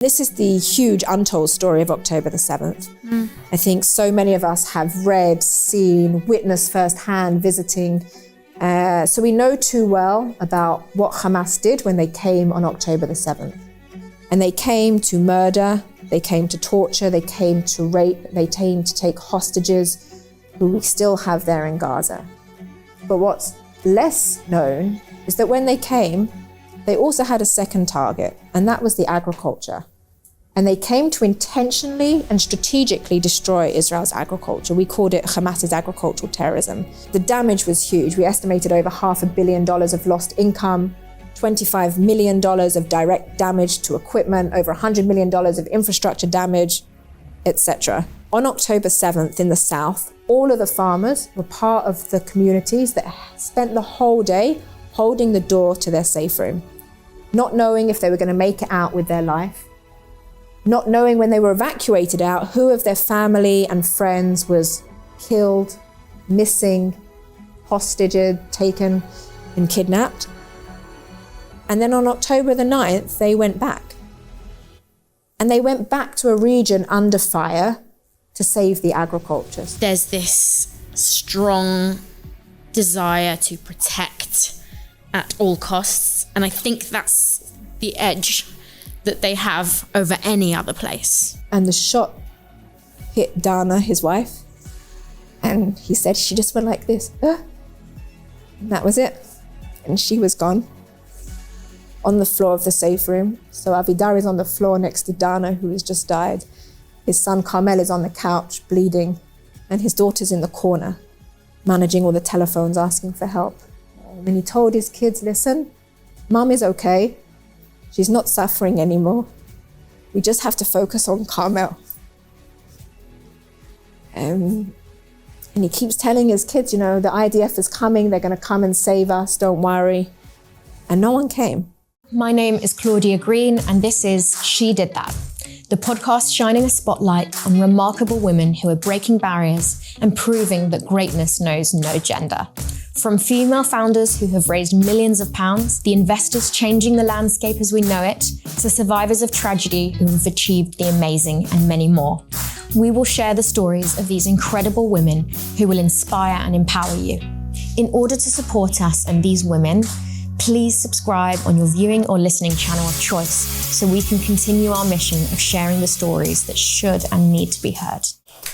This is the huge untold story of October the 7th. I think so many of us have read, seen, witnessed firsthand, visiting. So we know too well about what Hamas did when they came on October the 7th. And they came to murder, they came to torture, they came to rape, they came to take hostages who we still have there in Gaza. But what's less known is that when they came, they also had a second target, and that was the agriculture. And they came to intentionally and strategically destroy Israel's agriculture. We called it Hamas's agricultural terrorism. The damage was huge. We estimated over $500 million of lost income, $25 million of direct damage to equipment, over $100 million of infrastructure damage, etc. On October 7th in the south, all of the farmers were part of the communities that spent the whole day holding the door to their safe room, not knowing if they were going to make it out with their life, not knowing when they were evacuated out who of their family and friends was killed, missing, hostage taken and kidnapped. And then on October the 9th, they went back. And they went back to a region under fire to save the agriculture. There's this strong desire to protect at all costs. And I think that's the edge that they have over any other place. And the shot hit Dana, his wife, and he said she just went like this, and that was it. And she was gone on the floor of the safe room. So Avidar is on the floor next to Dana, who has just died. His son Carmel is on the couch bleeding, and his daughter's in the corner managing all the telephones, asking for help. And he told his kids, listen, Mum is okay. She's not suffering anymore. We just have to focus on Carmel. And he keeps telling his kids, the IDF is coming, they're going to come and save us, don't worry. And no one came. My name is Claudia Green, and this is She Did That, the podcast shining a spotlight on remarkable women who are breaking barriers and proving that greatness knows no gender. From female founders who have raised millions of pounds, the investors changing the landscape as we know it, to survivors of tragedy who have achieved the amazing, and many more. We will share the stories of these incredible women who will inspire and empower you. In order to support us and these women, please subscribe on your viewing or listening channel of choice so we can continue our mission of sharing the stories that should and need to be heard.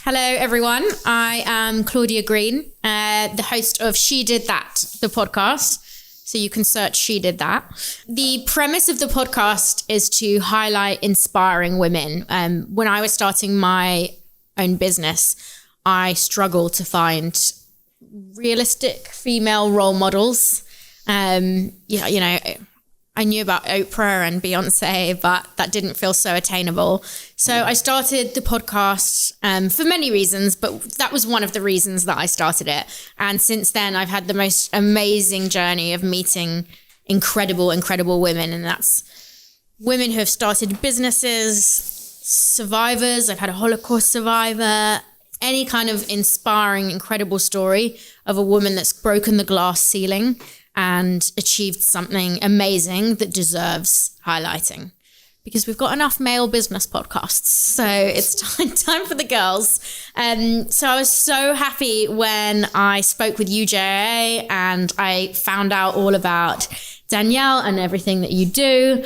Hello, everyone. I am Claudia Green, the host of She Did That, the podcast. So you can search She Did That. The premise of the podcast is to highlight inspiring women. When I was starting my own business, I struggled to find realistic female role models. I knew about Oprah and Beyonce, but that didn't feel so attainable. So I started the podcast for many reasons, but that was one of the reasons that I started it. And since then, I've had the most amazing journey of meeting incredible, incredible women. And that's women who have started businesses, survivors. I've had a Holocaust survivor, any kind of inspiring, incredible story of a woman that's broken the glass ceiling and achieved something amazing that deserves highlighting. Because we've got enough male business podcasts, so it's time for the girls. So I was so happy when I spoke with you, JA, and I found out all about Danielle and everything that you do,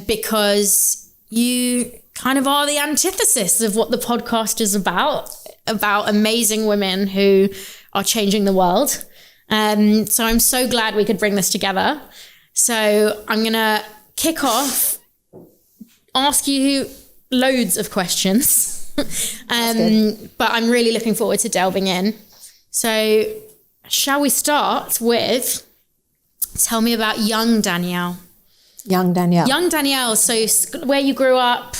because you kind of are the antithesis of what the podcast is about amazing women who are changing the world. So I'm so glad we could bring this together. So I'm going to kick off, ask you loads of questions, but I'm really looking forward to delving in. So shall we start with, tell me about young Danielle. Young Danielle. So where you grew up,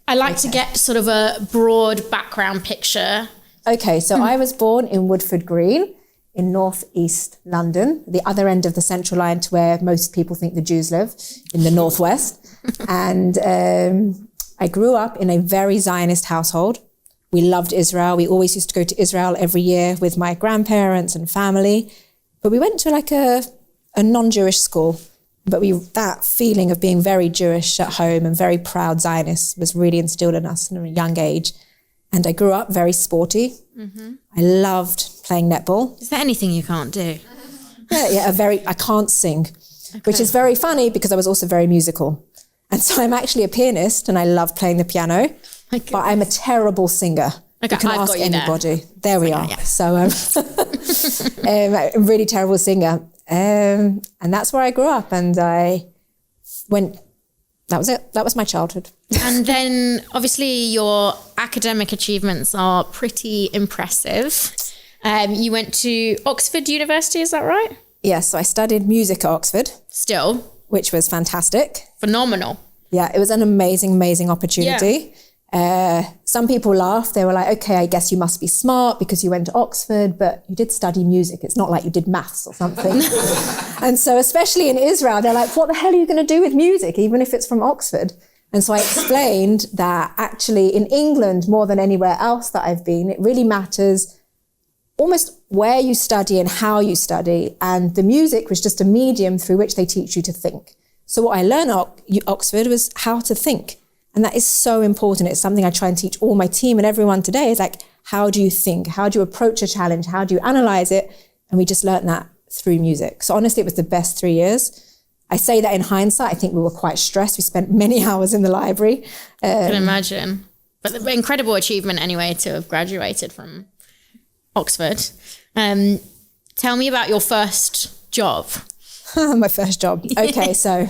I like to get sort of a broad background picture. Okay, so I was born in Woodford Green, in northeast London, the other end of the Central Line to where most people think the Jews live, in the northwest. And I grew up in a very Zionist household. We loved Israel. We always used to go to Israel every year with my grandparents and family. But we went to like a non-Jewish school, But that feeling of being very Jewish at home and very proud Zionists was really instilled in us at a young age. And I grew up very sporty. Mm-hmm. I loved playing netball. Is there anything you can't do? I can't sing, which is very funny because I was also very musical. And so I'm actually a pianist and I love playing the piano, but I'm a terrible singer. Okay, you can I've ask got you anybody. There we are. Yeah. So I'm a really terrible singer. And that's where I grew up, and that was it. That was my childhood. And then obviously your academic achievements are pretty impressive. You went to Oxford University, is that right? Yes, so I studied music at Oxford. Still. Which was fantastic. Phenomenal. Yeah, it was an amazing, amazing opportunity. Yeah. Some people laughed. They were like, okay, I guess you must be smart because you went to Oxford, but you did study music. It's not like you did maths or something. And so especially in Israel, they're like, what the hell are you going to do with music, even if it's from Oxford? And so I explained that actually in England, more than anywhere else that I've been, it really matters almost where you study and how you study. And the music was just a medium through which they teach you to think. So what I learned at Oxford was how to think. And that is so important. It's something I try and teach all my team and everyone today is like, how do you think? How do you approach a challenge? How do you analyze it? And we just learned that through music. So honestly, it was the best 3 years. I say that in hindsight, I think we were quite stressed. We spent many hours in the library. I can imagine. But the incredible achievement anyway to have graduated from Oxford. Tell me about your first job. My first job. Okay, so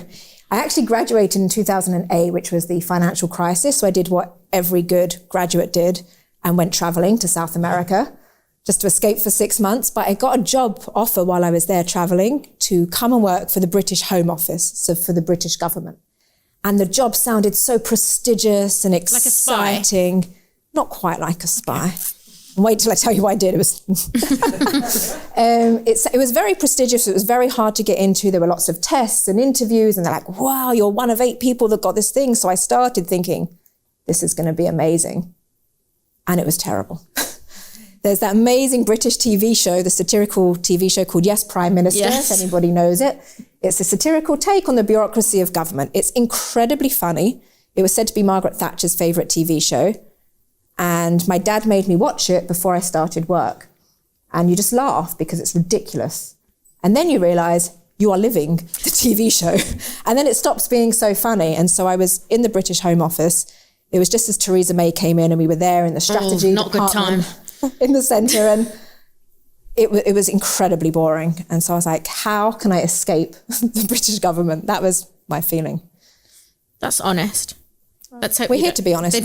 I actually graduated in 2008, which was the financial crisis. So I did what every good graduate did and went traveling to South America just to escape for 6 months. But I got a job offer while I was there traveling to come and work for the British Home Office, so for the British government. And the job sounded so prestigious and exciting. Like a spy? Not quite like a spy. Wait till I tell you what I did. It was very prestigious. It was very hard to get into. There were lots of tests and interviews, and they're like, wow, you're one of 8 people that got this thing. So I started thinking, this is going to be amazing. And it was terrible. There's that amazing British TV show, the satirical TV show called Yes, Prime Minister, if anybody knows it. It's a satirical take on the bureaucracy of government. It's incredibly funny. It was said to be Margaret Thatcher's favourite TV show. And my dad made me watch it before I started work. And you just laugh because it's ridiculous. And then you realise you are living the TV show. And then it stops being so funny. And so I was in the British Home Office. It was just as Theresa May came in and we were there in the strategy not good time. In the centre. And it was incredibly boring. And so I was like, how can I escape the British government? That was my feeling. That's honest. Let's hope we're here to be honest.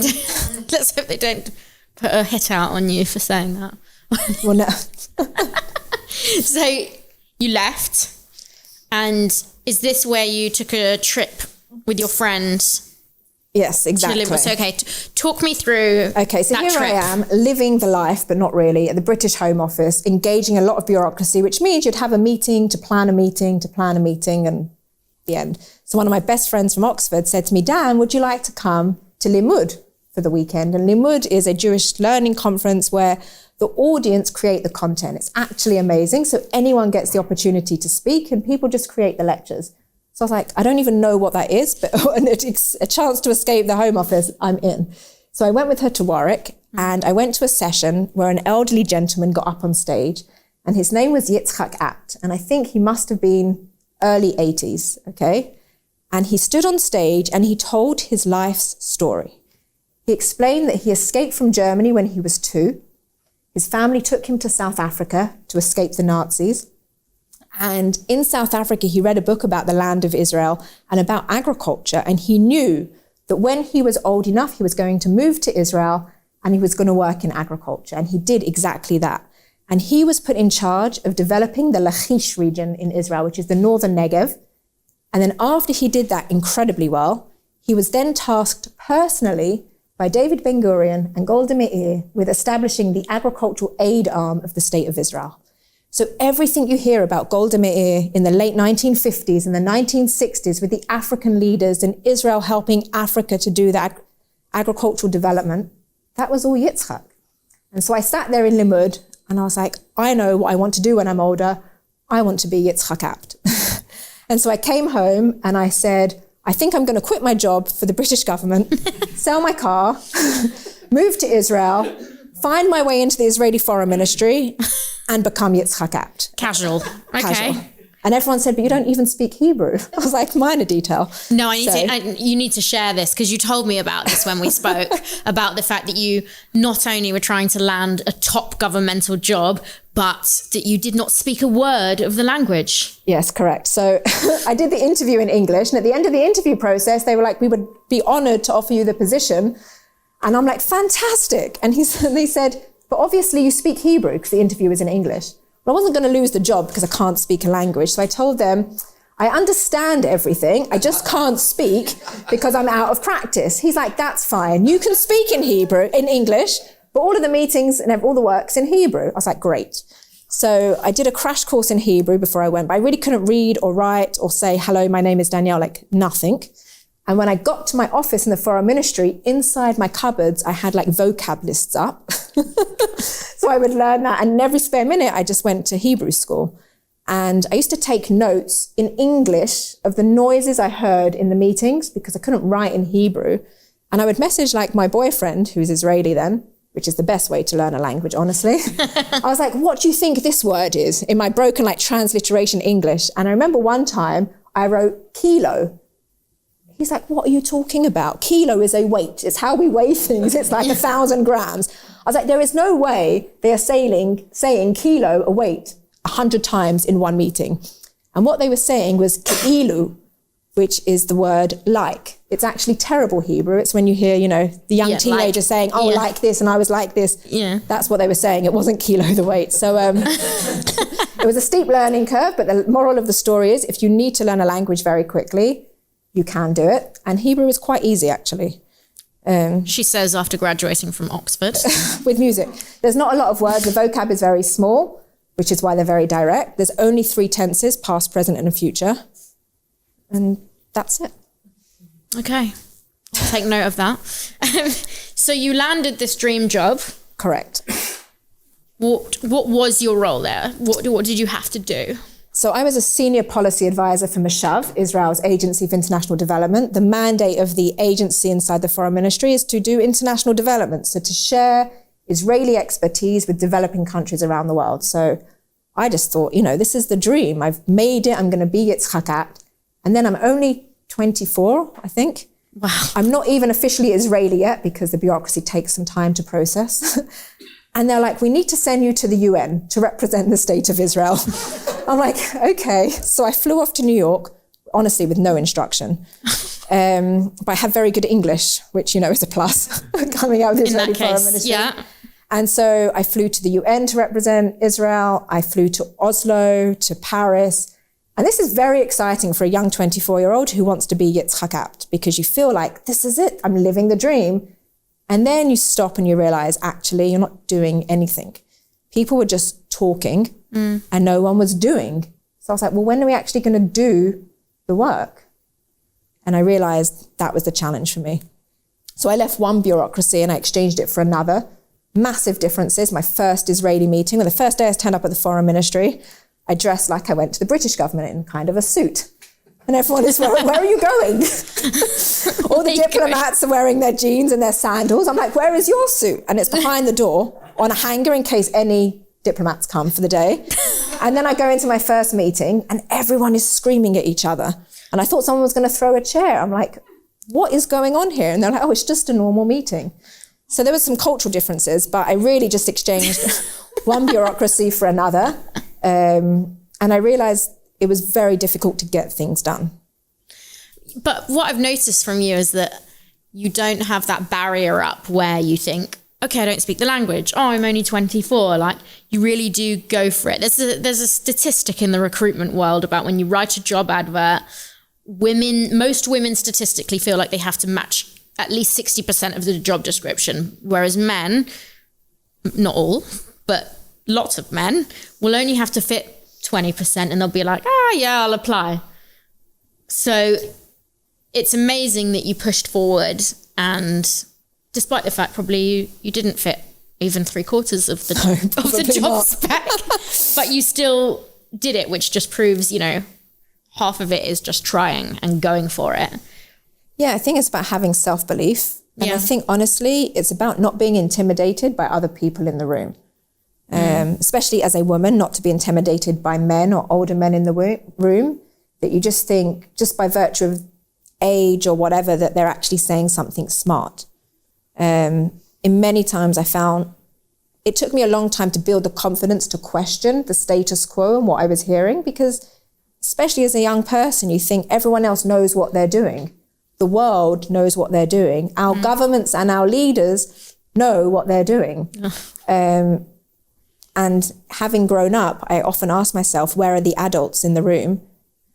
Let's hope they don't put a hit out on you for saying that. Well, no. So you left, and is this where you took a trip with your friends? Yes, exactly. So, okay, talk me through. Okay, so here I am living the life, but not really, at the British Home Office, engaging a lot of bureaucracy, which means you'd have a meeting to plan a meeting to plan a meeting, and the end. So one of my best friends from Oxford said to me, Dan, would you like to come to Limud for the weekend? And Limud is a Jewish learning conference where the audience create the content. It's actually amazing. So anyone gets the opportunity to speak and people just create the lectures. So I was like, I don't even know what that is, but it's a chance to escape the Home Office, I'm in. So I went with her to Warwick and I went to a session where an elderly gentleman got up on stage and his name was Yitzhak Abt. And I think he must have been early 80s, okay? And he stood on stage and he told his life's story. He explained that he escaped from Germany when he was 2. His family took him to South Africa to escape the Nazis. And in South Africa, he read a book about the land of Israel and about agriculture. And he knew that when he was old enough, he was going to move to Israel and he was going to work in agriculture. And he did exactly that. And he was put in charge of developing the Lachish region in Israel, which is the northern Negev. And then after he did that incredibly well, he was then tasked personally by David Ben-Gurion and Golda Meir with establishing the agricultural aid arm of the State of Israel. So everything you hear about Golda Meir in the late 1950s and the 1960s with the African leaders and Israel helping Africa to do that agricultural development, that was all Yitzhak. And so I sat there in Limud and I was like, I know what I want to do when I'm older. I want to be Yitzhak Abt. And so I came home and I said, I think I'm going to quit my job for the British government, sell my car, move to Israel, find my way into the Israeli Foreign Ministry and become Yitzhak Abt. Casual. Okay. Casual. And everyone said, but you don't even speak Hebrew. I was like, minor detail. No, you need to share this because you told me about this when we spoke, about the fact that you not only were trying to land a top governmental job, but that you did not speak a word of the language. Yes, correct. So I did the interview in English. And at the end of the interview process, they were like, we would be honored to offer you the position. And I'm like, fantastic. And they said, but obviously you speak Hebrew because the interview was in English. But I wasn't going to lose the job because I can't speak a language. So I told them, I understand everything. I just can't speak because I'm out of practice. He's like, that's fine. You can speak in English, but all of the meetings and all the work's in Hebrew. I was like, great. So I did a crash course in Hebrew before I went, but I really couldn't read or write or say, hello, my name is Danielle, like nothing. And when I got to my office in the Foreign Ministry, inside my cupboards, I had like vocab lists up. So I would learn that. And every spare minute, I just went to Hebrew school. And I used to take notes in English of the noises I heard in the meetings because I couldn't write in Hebrew. And I would message like my boyfriend, who was Israeli then, which is the best way to learn a language, honestly. I was like, what do you think this word is? In my broken like transliteration English. And I remember one time I wrote kilo. He's like, what are you talking about? Kilo is a weight. It's how we weigh things. It's like 1,000 grams. I was like, there is no way they are saying kilo, a weight, 100 times in one meeting. And what they were saying was ki'ilu, which is the word like. It's actually terrible Hebrew. It's when you hear, the young teenager saying, like this, and I was like this. Yeah. That's what they were saying. It wasn't kilo, the weight. So it was a steep learning curve, but the moral of the story is if you need to learn a language very quickly, you can do it. And Hebrew is quite easy, actually. She says after graduating from Oxford. With music. There's not a lot of words. The vocab is very small, which is why they're very direct. There's only 3 tenses, past, present, and future. And that's it. Okay. I'll take note of that. So you landed this dream job. Correct. What was your role there? What did you have to do? So I was a senior policy advisor for Mashav, Israel's Agency for International Development. The mandate of the agency inside the Foreign Ministry is to do international development, so to share Israeli expertise with developing countries around the world. So I just thought, this is the dream. I've made it. I'm going to be Yitzhak Abt. And then I'm only 24, I think. Wow. I'm not even officially Israeli yet because the bureaucracy takes some time to process. And they're like, we need to send you to the UN to represent the state of Israel. I'm like, okay. So I flew off to New York, honestly, with no instruction. But I have very good English, which, is a plus coming out of the Israeli Foreign Ministry. Yeah. And so I flew to the UN to represent Israel. I flew to Oslo, to Paris. And this is very exciting for a young 24-year-old who wants to be Yitzhak Abt because you feel like, this is it. I'm living the dream. And then you stop and you realize, actually, you're not doing anything. People were just talking and no one was doing. So I was like, well, when are we actually going to do the work? And I realized that was the challenge for me. So I left one bureaucracy and I exchanged it for another. Massive differences. My first Israeli meeting, the first day I turned up at the Foreign Ministry, I dressed like I went to the British government in kind of a suit. And everyone is, where are you going? All the diplomats are wearing their jeans and their sandals. I'm like, where is your suit? And it's behind the door on a hanger in case any diplomats come for the day. And then I go into my first meeting and everyone is screaming at each other. And I thought someone was going to throw a chair. I'm like, what is going on here? And they're like, oh, it's just a normal meeting. So there was some cultural differences, but I really just exchanged one bureaucracy for another. And I realized it was very difficult to get things done. But what I've noticed from you is that you don't have that barrier up where you think, okay, I don't speak the language. Oh, I'm only 24. Like, you really do go for it. There's a statistic in the recruitment world about when you write a job advert, most women statistically feel like they have to match at least 60% of the job description, whereas men, not all, but lots of men, will only have to fit 20% and they'll be like, yeah, I'll apply. So it's amazing that you pushed forward, and despite the fact probably you didn't fit even 3/4 of the job spec, but you still did it, which just proves, half of it is just trying and going for it. Yeah, I think it's about having self-belief. And I think, honestly, it's about not being intimidated by other people in the room. Especially as a woman, not to be intimidated by men or older men in the room, that you just think, just by virtue of age or whatever, that they're actually saying something smart. In many times I found it took me a long time to build the confidence to question the status quo and what I was hearing, because especially as a young person, you think everyone else knows what they're doing. The world knows what they're doing. Our governments and our leaders know what they're doing. And having grown up, I often ask myself, where are the adults in the room?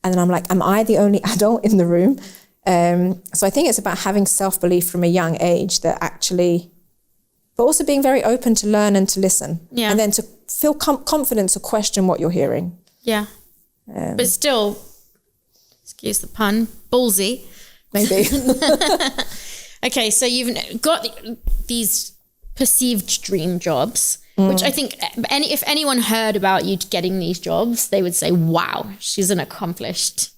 And then I'm like, am I the only adult in the room? So I think it's about having self-belief from a young age, that actually, but also being very open to learn and to listen. Yeah. And then to feel confident to question what you're hearing. Yeah. But still, excuse the pun, ballsy. Maybe. Okay, so you've got these perceived dream jobs, which I think if anyone heard about you getting these jobs, they would say, wow, she's an accomplished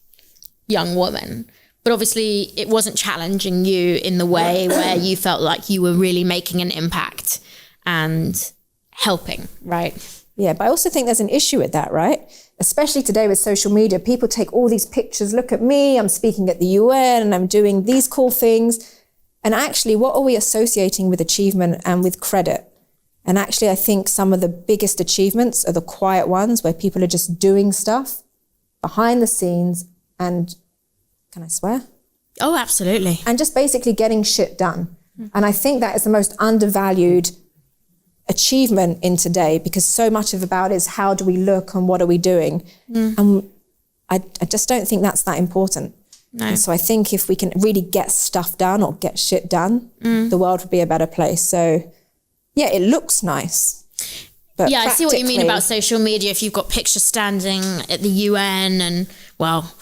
young woman. But obviously it wasn't challenging you in the way where you felt like you were really making an impact and helping, right? Yeah, but I also think there's an issue with that, right? Especially today with social media, people take all these pictures, look at me, I'm speaking at the UN and I'm doing these cool things. And actually, what are we associating with achievement and with credit? And actually, I think some of the biggest achievements are the quiet ones where people are just doing stuff behind the scenes and, can I swear? Oh, absolutely. And just basically getting shit done. And I think that is the most undervalued achievement in today, because so much of about it is how do we look and what are we doing? And I just don't think that's that important. No. And so I think if we can really get stuff done or get shit done, the world would be a better place. So yeah, it looks nice. But yeah, I see what you mean about social media. If you've got pictures standing at the UN and, well,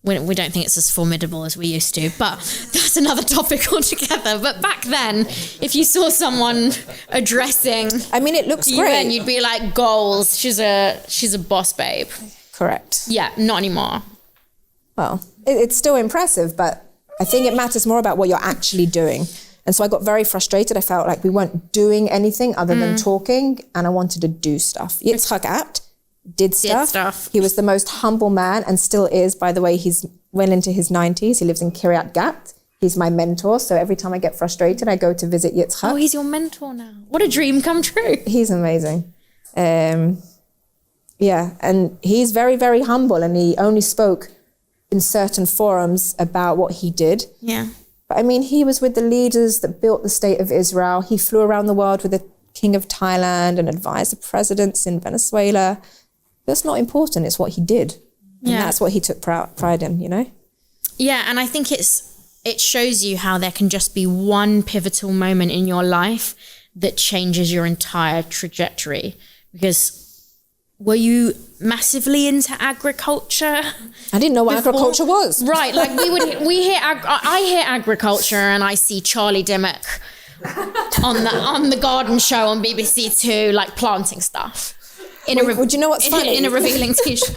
we don't think it's as formidable as we used to, but that's another topic altogether. But back then, if you saw someone addressing, I mean, it looks the great. UN, you'd be like, goals, she's a boss babe. Correct. Yeah, not anymore. Well, it's still impressive, but I think it matters more about what you're actually doing. And so I got very frustrated. I felt like we weren't doing anything other than talking, and I wanted to do stuff. Yitzhak Abt did stuff. He was the most humble man, and still is, by the way. He's well into his 90s. He lives in Kiryat Gat. He's my mentor. So every time I get frustrated, I go to visit Yitzhak. Oh, he's your mentor now. What a dream come true. He's amazing. Yeah, and he's very, very humble, and he only spoke in certain forums about what he did. Yeah. But I mean, he was with the leaders that built the state of Israel. He flew around the world with the king of Thailand and advised the presidents in Venezuela. That's not important. It's what he did. And that's what he took pride in, you know? Yeah, and I think it shows you how there can just be one pivotal moment in your life that changes your entire trajectory. Because were you massively into agriculture? I didn't know what agriculture was. Right, like I hear agriculture and I see Charlie Dimmock on the garden show on BBC Two, like planting stuff. Would you know what's funny? In a revealing t-shirt.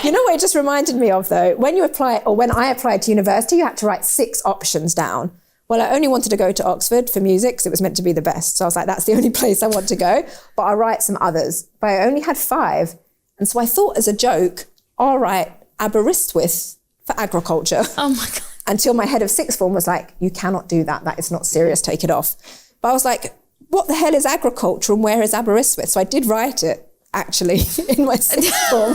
You know what it just reminded me of, though? When I applied to university, you had to write 6 options down. Well, I only wanted to go to Oxford for music because it was meant to be the best. So I was like, that's the only place I want to go. But I'll write some others. But I only had 5. And so I thought, as a joke, I'll write Aberystwyth for agriculture. Oh my God. Until my head of 6th form was like, you cannot do that. That is not serious. Take it off. But I was like, what the hell is agriculture and where is Aberystwyth? So I did write it, actually, in my 6th form.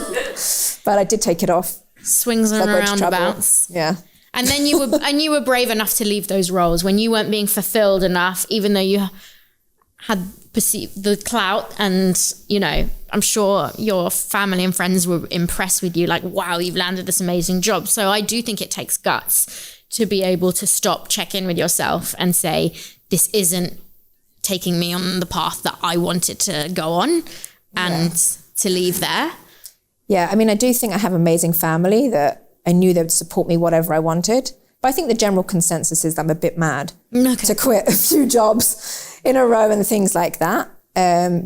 But I did take it off. Swings and roundabouts. Yeah. And then you were brave enough to leave those roles when you weren't being fulfilled enough, even though you had perceived the clout. And, you know, I'm sure your family and friends were impressed with you, like, wow, you've landed this amazing job. So I do think it takes guts to be able to stop, check in with yourself and say, this isn't taking me on the path that I wanted to go on, and to leave there. Yeah, I mean, I do think I have an amazing family that I knew they would support me whatever I wanted. But I think the general consensus is that I'm a bit mad to quit a few jobs in a row and things like that.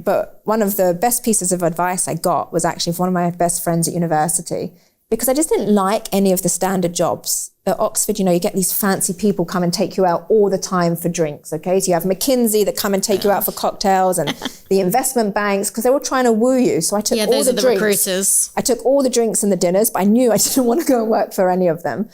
But one of the best pieces of advice I got was actually from one of my best friends at university, because I just didn't like any of the standard jobs. At Oxford, you get these fancy people come and take you out all the time for drinks, okay? So you have McKinsey that come and take you out for cocktails, and the investment banks, because they were trying to woo you. So I took all those the are the drinks. recruiters. I took all the drinks and the dinners, but I knew I didn't want to go and work for any of them.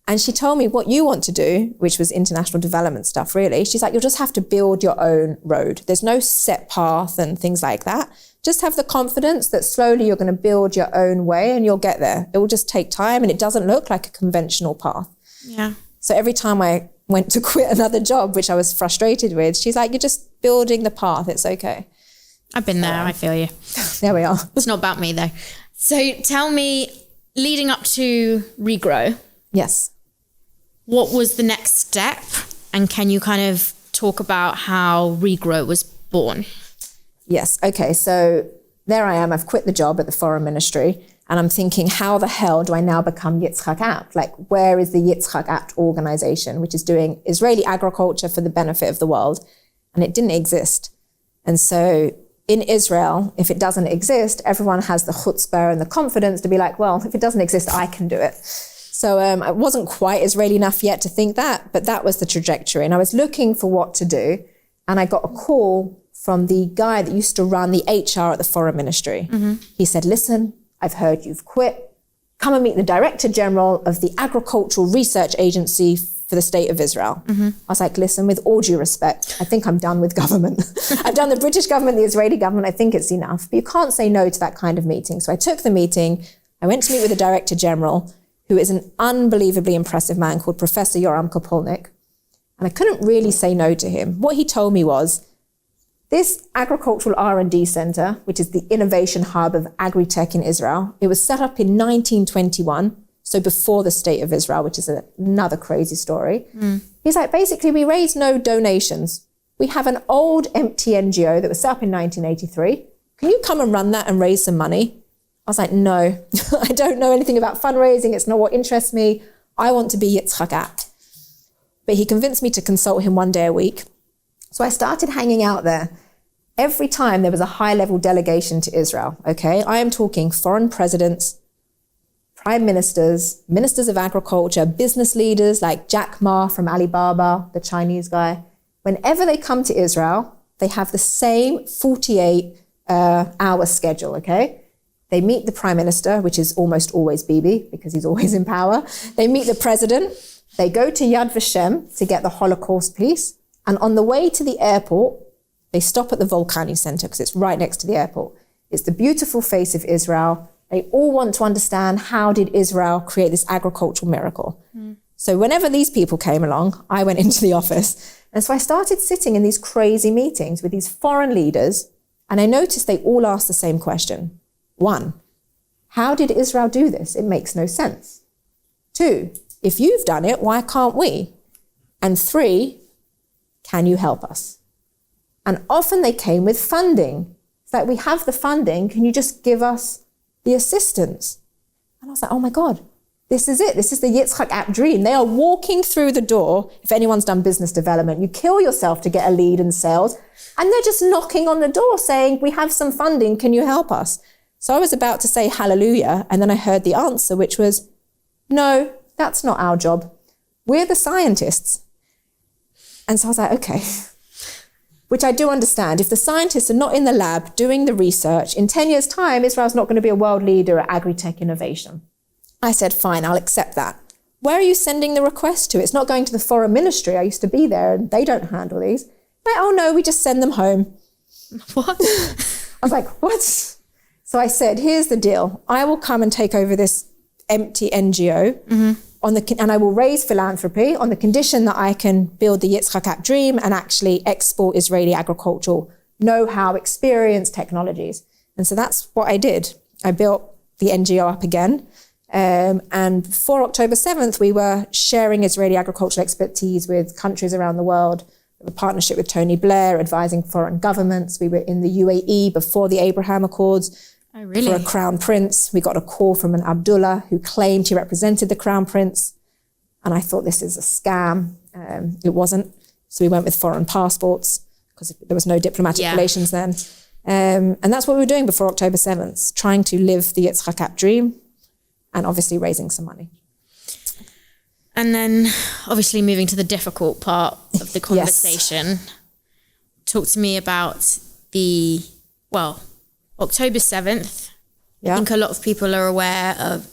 And she told me, what you want to do, which was international development stuff, really. She's like, you'll just have to build your own road. There's no set path and things like that. Just have the confidence that slowly you're going to build your own way and you'll get there. It will just take time, and it doesn't look like a conventional path. Yeah. So every time I went to quit another job, which I was frustrated with, she's like, you're just building the path. It's okay. I've been there. I feel you. There we are. It's not about me though. So tell me, leading up to Regrow, Yes. what was the next step? And can you kind of talk about how Regrow was born? Yes. Okay. So there I am. I've quit the job at the Foreign Ministry, and I'm thinking, how the hell do I now become Yitzhak Apt? Like, where is the Yitzhak Apt organization, which is doing Israeli agriculture for the benefit of the world? And it didn't exist. And so in Israel, if it doesn't exist, everyone has the chutzpah and the confidence to be like, well, if it doesn't exist, I can do it. So I wasn't quite Israeli enough yet to think that, but that was the trajectory. And I was looking for what to do. And I got a call from the guy that used to run the HR at the Foreign Ministry. Mm-hmm. He said, listen, I've heard you've quit. Come and meet the Director General of the Agricultural Research Agency for the State of Israel. Mm-hmm. I was like, listen, with all due respect, I think I'm done with government. I've done the British government, the Israeli government. I think it's enough. But you can't say no to that kind of meeting. So I took the meeting. I went to meet with the Director General, who is an unbelievably impressive man called Professor Yoram Kopolnik. And I couldn't really say no to him. What he told me was, this agricultural R&D center, which is the innovation hub of agri-tech in Israel, it was set up in 1921, so before the State of Israel, which is another crazy story. He's like, basically, we raise no donations. We have an old empty NGO that was set up in 1983. Can you come and run that and raise some money? I was like, no, I don't know anything about fundraising. It's not what interests me. I want to be Yitzhak Apt. But he convinced me to consult him one day a week. So I started hanging out there. Every time there was a high-level delegation to Israel, okay? I am talking foreign presidents, prime ministers, ministers of agriculture, business leaders like Jack Ma from Alibaba, the Chinese guy. Whenever they come to Israel, they have the same 48-hour schedule, okay? They meet the prime minister, which is almost always Bibi, because he's always in power. They meet the president. They go to Yad Vashem to get the Holocaust piece. And on the way to the airport, they stop at the Volcani Center because it's right next to the airport. It's the beautiful face of Israel. They all want to understand, how did Israel create this agricultural miracle? So whenever these people came along, I went into the office. And so I started sitting in these crazy meetings with these foreign leaders. And I noticed they all asked the same question. 1, how did Israel do this? It makes no sense. 2, if you've done it, why can't we? And 3, can you help us? And often they came with funding. It's like, we have the funding, can you just give us the assistance? And I was like, oh my God, this is it. This is the Yitzhak Apt dream. They are walking through the door. If anyone's done business development, you kill yourself to get a lead in sales, and they're just knocking on the door saying, we have some funding, can you help us? So I was about to say hallelujah, and then I heard the answer, which was, no, that's not our job. We're the scientists. And so I was like, okay, which I do understand. If the scientists are not in the lab doing the research, in 10 years' time, Israel's not going to be a world leader at agri-tech innovation. I said, fine, I'll accept that. Where are you sending the request to? It's not going to the Foreign Ministry. I used to be there, and they don't handle these. Like, oh no, we just send them home. What? I was like, what? So I said, here's the deal. I will come and take over this empty NGO, and I will raise philanthropy on the condition that I can build the Yitzhak Apt dream and actually export Israeli agricultural know-how, experience, technologies. And so that's what I did. I built the NGO up again. And before October 7th, we were sharing Israeli agricultural expertise with countries around the world. We have a partnership with Tony Blair, advising foreign governments. We were in the UAE before the Abraham Accords. Oh, really? For a crown prince. We got a call from an Abdullah who claimed he represented the crown prince. And I thought, this is a scam. It wasn't. So we went with foreign passports. because there was no diplomatic relations then. And that's what we were doing before October 7th, trying to live the Yitzhak dream and obviously raising some money. And then obviously moving to the difficult part of the conversation. Yes. Talk to me about October 7th. Yeah. I think a lot of people are aware of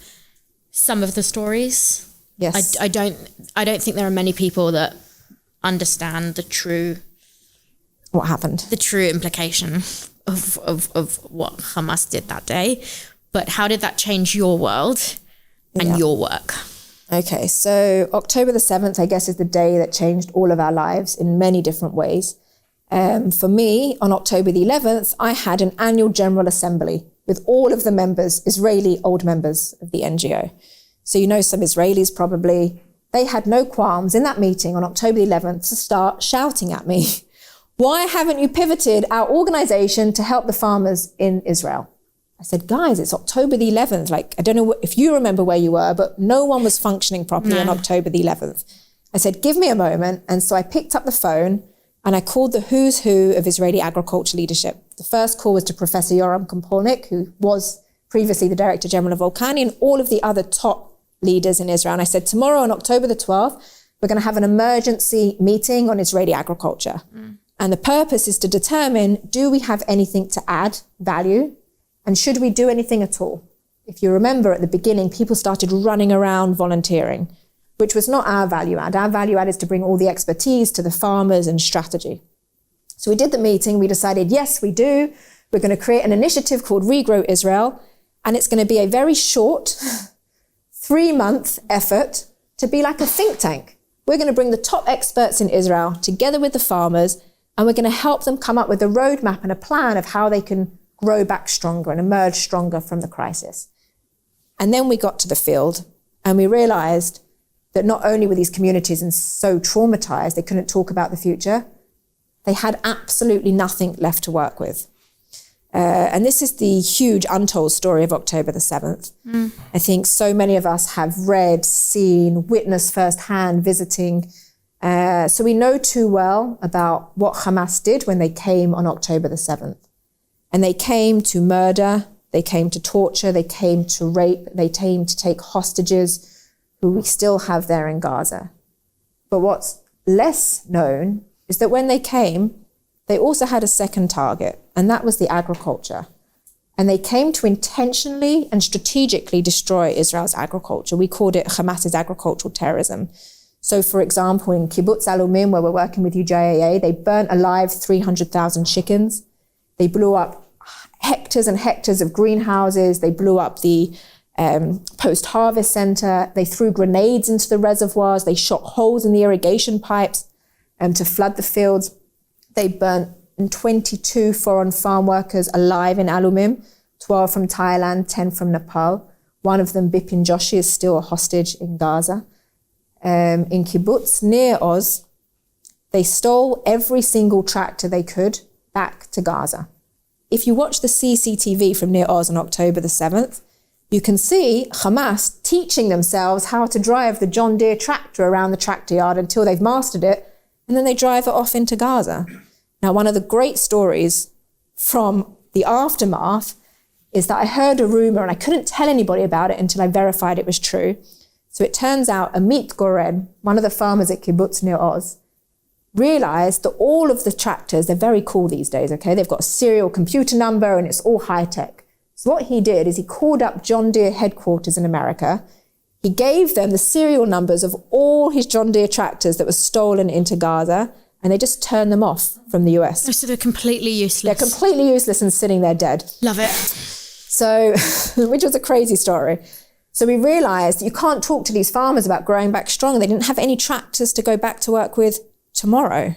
some of the stories. Yes. I don't think there are many people that understand what happened, the true implication of what Hamas did that day. But how did that change your world and your work? Okay, so October the 7th, I guess, is the day that changed all of our lives in many different ways. For me, on October the 11th, I had an annual General Assembly with all of the members, Israeli old members of the NGO. So you know some Israelis probably. They had no qualms in that meeting on October the 11th to start shouting at me, why haven't you pivoted our organization to help the farmers in Israel? I said, guys, it's October the 11th. Like, I don't know if you remember where you were, but no one was functioning properly on October the 11th. I said, give me a moment. And so I picked up the phone and I called the who's who of Israeli agriculture leadership. The first call was to Professor Yoram Kompolnik, who was previously the Director General of Volcani, and all of the other top leaders in Israel. And I said, tomorrow on October the 12th, we're going to have an emergency meeting on Israeli agriculture. And the purpose is to determine, do we have anything to add value? And should we do anything at all? If you remember at the beginning, people started running around volunteering, which was not our value add. Our value add is to bring all the expertise to the farmers and strategy. So we did the meeting. We decided, yes, we do. We're going to create an initiative called Regrow Israel. And it's going to be a very short 3-month effort to be like a think tank. We're going to bring the top experts in Israel together with the farmers, and we're going to help them come up with a roadmap and a plan of how they can grow back stronger and emerge stronger from the crisis. And then we got to the field and we realized that not only were these communities so traumatized they couldn't talk about the future, they had absolutely nothing left to work with. And this is the huge untold story of October the 7th. I think so many of us have read, seen, witnessed firsthand, visiting. So we know too well about what Hamas did when they came on October the 7th. And they came to murder, they came to torture, they came to rape, they came to take hostages who we still have there in Gaza. But what's less known is that when they came, they also had a second target, and that was the agriculture. And they came to intentionally and strategically destroy Israel's agriculture. We called it Hamas's agricultural terrorism. So, for example, in Kibbutz Alumim, where we're working with UJAA, they burnt alive 300,000 chickens. They blew up hectares and hectares of greenhouses. They blew up the post-harvest center. They threw grenades into the reservoirs. They shot holes in the irrigation pipes to flood the fields. They burnt 22 foreign farm workers alive in Alumim, 12 from Thailand, 10 from Nepal. One of them, Bipin Joshi, is still a hostage in Gaza. In Kibbutz, near Oz, they stole every single tractor they could back to Gaza. If you watch the CCTV from near Oz on October the 7th, you can see Hamas teaching themselves how to drive the John Deere tractor around the tractor yard until they've mastered it, and then they drive it off into Gaza. Now, one of the great stories from the aftermath is that I heard a rumor, and I couldn't tell anybody about it until I verified it was true. So it turns out Amit Goren, one of the farmers at Kibbutz near Oz, realized that all of the tractors, they're very cool these days, okay? They've got a serial computer number and it's all high tech. So what he did is he called up John Deere headquarters in America. He gave them the serial numbers of all his John Deere tractors that were stolen into Gaza, and they just turned them off from the US. So they're completely useless. They're completely useless and sitting there dead. Love it. So, which was a crazy story. So we realized you can't talk to these farmers about growing back strong. They didn't have any tractors to go back to work with tomorrow.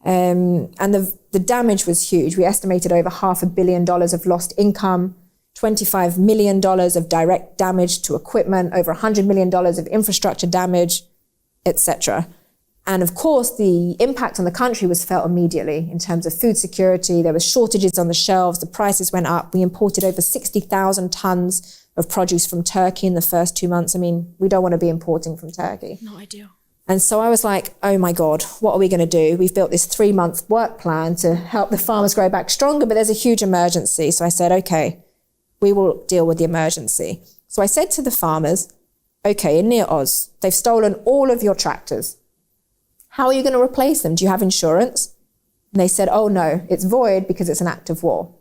And the damage was huge. We estimated over $500 million of lost income, $25 million of direct damage to equipment, over $100 million of infrastructure damage, etc. And of course, the impact on the country was felt immediately in terms of food security. There were shortages on the shelves. The prices went up. We imported over 60,000 tons of produce from Turkey in the first 2 months. I mean, we don't want to be importing from Turkey. Not ideal. And so I was like, oh my God, what are we going to do? We've built this 3-month work plan to help the farmers grow back stronger, but there's a huge emergency. So I said, okay, we will deal with the emergency. So I said to the farmers, okay, in Near Oz, they've stolen all of your tractors. How are you going to replace them? Do you have insurance? And they said, oh no, it's void because it's an act of war.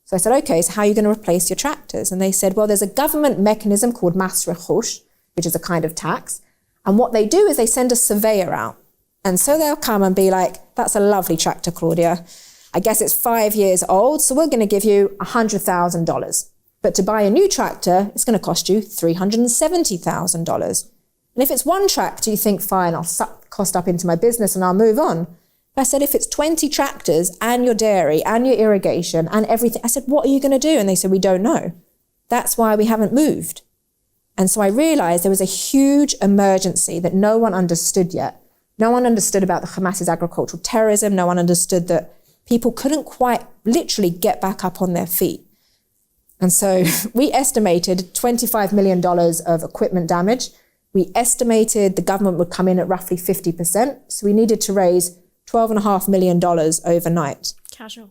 So I said, okay, so how are you going to replace your tractors? And they said, well, there's a government mechanism called Mas Rechush, which is a kind of tax. And what they do is they send a surveyor out. And so they'll come and be like, that's a lovely tractor, Claudia. I guess it's 5 years old, so we're going to give you $100,000. But to buy a new tractor, it's going to cost you $370,000. And if it's one tractor, you think, fine, I'll suck the cost up into my business and I'll move on. But I said, if it's 20 tractors and your dairy and your irrigation and everything, I said, what are you going to do? And they said, we don't know. That's why we haven't moved. And so I realized there was a huge emergency that no one understood yet. No one understood about the Hamas's agricultural terrorism. No one understood that people couldn't quite literally get back up on their feet. And so we estimated $25 million of equipment damage. We estimated the government would come in at roughly 50%. So we needed to raise $12.5 million overnight. Casual.